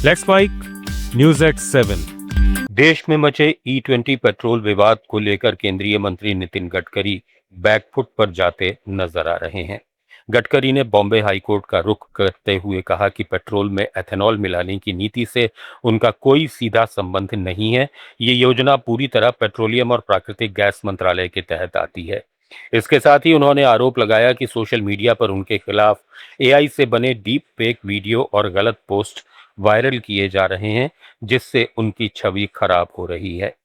Let's mic news at 7। देश में मचे E20 पेट्रोल विवाद को लेकर केंद्रीय मंत्री नितिन गडकरी बैकफुट पर जाते नजर आ रहे हैं। गडकरी ने बॉम्बे हाईकोर्ट का रुख करते हुए कहा कि पेट्रोल में एथेनॉल मिलाने की नीति से उनका कोई सीधा संबंध नहीं है। ये योजना पूरी तरह पेट्रोलियम और प्राकृतिक गैस मंत्रालय के तहत आती है। इसके साथ ही उन्होंने आरोप लगाया कि सोशल मीडिया पर उनके खिलाफ AI से बने डीप फेक वीडियो और गलत पोस्ट वायरल किए जा रहे हैं, जिससे उनकी छवि खराब हो रही है।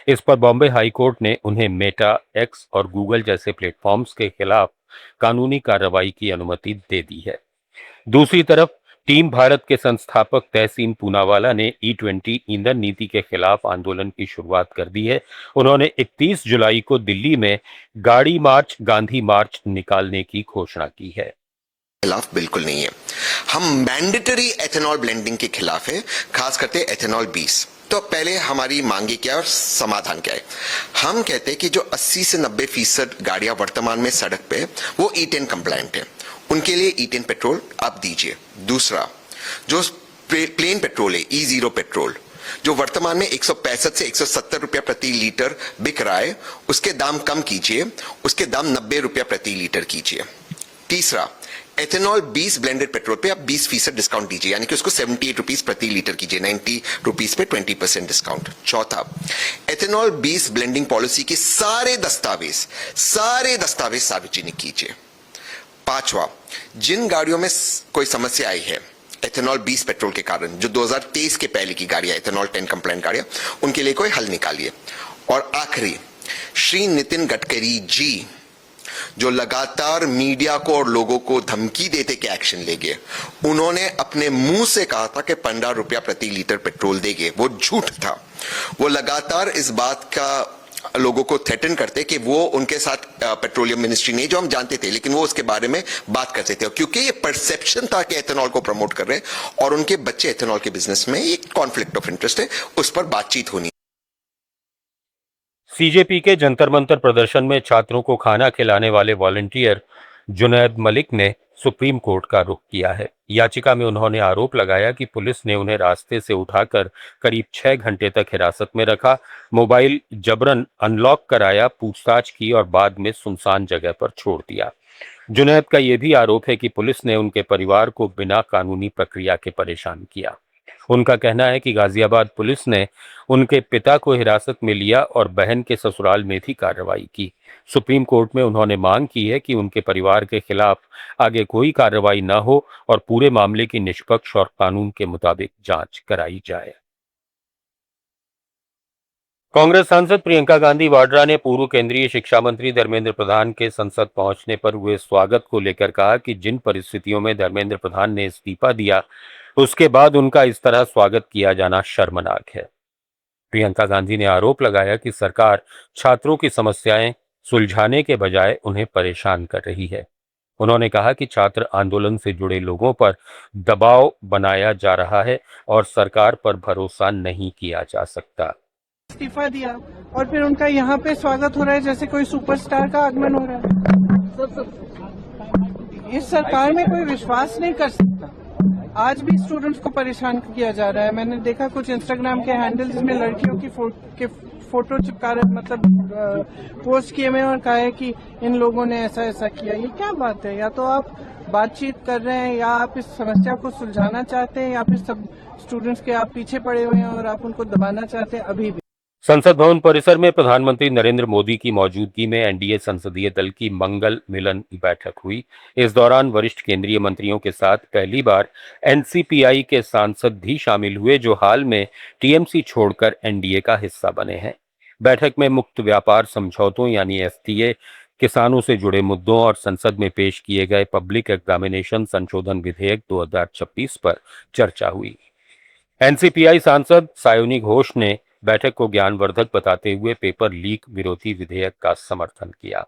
इस पर बॉम्बे हाईकोर्ट ने उन्हें मेटा, एक्स और गूगल जैसे प्लेटफॉर्म्स के खिलाफ कानूनी कार्रवाई की अनुमति दे दी है। दूसरी तरफ टीम भारत के संस्थापक तहसीन पूनावाला ने E20 ईंधन नीति के खिलाफ आंदोलन की शुरुआत कर दी है। उन्होंने 31 जुलाई को दिल्ली में गाड़ी मार्च, गांधी मार्च निकालने की घोषणा की है। खिलाफ बिल्कुल नहीं है। हम मैंडेटरी एथेनॉल ब्लेंडिंग के खिलाफ है, खास करते एथेनॉल 20। तो पहले हमारी मांगे क्या और समाधान क्या है? हम कहते हैं कि जो 80 से 90% गाड़ियां वर्तमान में सड़क पे वो E10 कंप्लायंट है, उनके लिए E10 पेट्रोल आप दीजिए। दूसरा, जो प्लेन पेट्रोल है E0 पेट्रोल, जो वर्तमान में 165 से 170 रुपया प्रति लीटर बिक रहा है, उसके दाम कम कीजिए, उसके दाम 90 रुपया प्रति लीटर कीजिए। तीसरा, एथेनॉल 20 ब्लेंडेड पेट्रोल पे आप 20% डिस्काउंट दीजिए, यानी कि उसको 78 रुपीज प्रति लीटर कीजिए, 90 रुपीज पे 20% डिस्काउंट। चौथा, एथेनॉल 20 ब्लेंडिंग पॉलिसी के सारे दस्तावेज सार्वजनिक कीजिए। पांचवा, जिन गाड़ियों में कोई समस्या आई है एथेनॉल 20 पेट्रोल के कारण, जो 2023 के पहले की गाड़ियां, एथेनॉल 10 कंप्लायंट गाड़ियां, उनके लिए कोई हल निकालिए। और आखिरी, श्री नितिन गडकरी जी जो लगातार मीडिया को और लोगों को धमकी देते कि एक्शन लेंगे, उन्होंने अपने मुंह से कहा था कि 15 रुपया प्रति लीटर पेट्रोल देंगे, वो झूठ था। वो लगातार इस बात का लोगों को थ्रेटन करते कि वो उनके साथ पेट्रोलियम मिनिस्ट्री नहीं, जो हम जानते थे, लेकिन वो उसके बारे में बात करते थे, क्योंकि ये परसेप्शन था कि एथेनॉल को प्रमोट कर रहे हैं और उनके बच्चे एथेनॉल के बिजनेस में एक कॉन्फ्लिक्ट ऑफ इंटरेस्ट है, उस पर बातचीत होनी। CJP के जंतर मंतर प्रदर्शन में छात्रों को खाना खिलाने वाले वॉलंटियर जुनैद मलिक ने सुप्रीम कोर्ट का रुख किया है। याचिका में उन्होंने आरोप लगाया कि पुलिस ने उन्हें रास्ते से उठाकर करीब 6 घंटे तक हिरासत में रखा, मोबाइल जबरन अनलॉक कराया, पूछताछ की और बाद में सुनसान जगह पर छोड़ दिया। जुनैद का यह भी आरोप है कि पुलिस ने उनके परिवार को बिना कानूनी प्रक्रिया के परेशान किया। उनका कहना है कि गाजियाबाद पुलिस ने उनके पिता को हिरासत में लिया और बहन के ससुराल में भी कार्रवाई की। सुप्रीम कोर्ट में उन्होंने मांग की है कि उनके परिवार के खिलाफ आगे कोई कार्रवाई न हो और पूरे मामले की निष्पक्ष और कानून के मुताबिक जांच कराई जाए। कांग्रेस सांसद प्रियंका गांधी वाड्रा ने पूर्व केंद्रीय शिक्षा मंत्री धर्मेंद्र प्रधान के संसद पहुंचने पर हुए स्वागत को लेकर कहा कि जिन परिस्थितियों में धर्मेंद्र प्रधान ने इस्तीफा दिया, उसके बाद उनका इस तरह स्वागत किया जाना शर्मनाक है। प्रियंका गांधी ने आरोप लगाया कि सरकार छात्रों की समस्याएं सुलझाने के बजाय उन्हें परेशान कर रही है। उन्होंने कहा कि छात्र आंदोलन से जुड़े लोगों पर दबाव बनाया जा रहा है और सरकार पर भरोसा नहीं किया जा सकता। इस्तीफा दिया और फिर उनका यहाँ पे स्वागत हो रहा है जैसे कोई सुपरस्टार का आगमन हो रहा है। इस सरकार में कोई विश्वास नहीं कर सकता। आज भी स्टूडेंट्स को परेशान किया जा रहा है। मैंने देखा कुछ इंस्टाग्राम के हैंडल जिसमें लड़कियों की फोटो चिपका रहे, मतलब पोस्ट किए हुए और कहा है कि इन लोगों ने ऐसा ऐसा किया। ये क्या बात है? या तो आप बातचीत कर रहे हैं, या आप इस समस्या को सुलझाना चाहते हैं, या फिर सब स्टूडेंट्स के आप पीछे पड़े हुए हैं और आप उनको दबाना चाहते हैं। अभी भी संसद भवन परिसर में प्रधानमंत्री नरेंद्र मोदी की मौजूदगी में एनडीए संसदीय दल की मंगल मिलन बैठक हुई। इस दौरान वरिष्ठ केंद्रीय मंत्रियों के साथ पहली बार एनसीपीआई के सांसद भी शामिल हुए, जो हाल में टीएमसी छोड़कर एनडीए का हिस्सा बने हैं। बैठक में मुक्त व्यापार समझौतों यानी एफटीए, किसानों से जुड़े मुद्दों और संसद में पेश किए गए पब्लिक एग्जामिनेशन संशोधन विधेयक 2026 पर चर्चा हुई। एनसीपीआई सांसद सायोनी घोष ने बैठक को ज्ञानवर्धक बताते हुए पेपर लीक विरोधी विधेयक का समर्थन किया।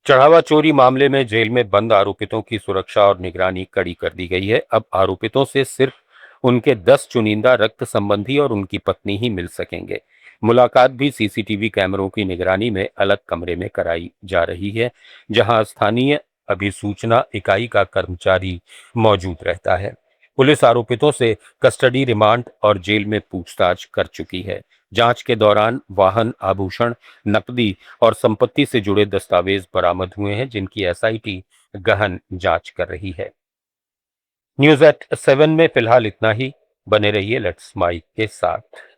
चढ़ावा चोरी मामले में जेल में बंद आरोपितों की सुरक्षा और निगरानी कड़ी कर दी गई है। अब आरोपितों से सिर्फ उनके 10 चुनिंदा रक्त संबंधी और उनकी पत्नी ही मिल सकेंगे। मुलाकात भी सीसीटीवी कैमरों की निगरानी में अलग कमरे में कराई जा रही है, जहां स्थानीय अभिसूचना इकाई का कर्मचारी मौजूद रहता है। पुलिस आरोपितों से कस्टडी रिमांड और जेल में पूछताछ कर चुकी है। जांच के दौरान वाहन, आभूषण, नकदी और संपत्ति से जुड़े दस्तावेज बरामद हुए हैं, जिनकी एसआईटी गहन जांच कर रही है। न्यूज़ एट 7 में फिलहाल इतना ही। बने रहिए लेट्स स्माइल के साथ।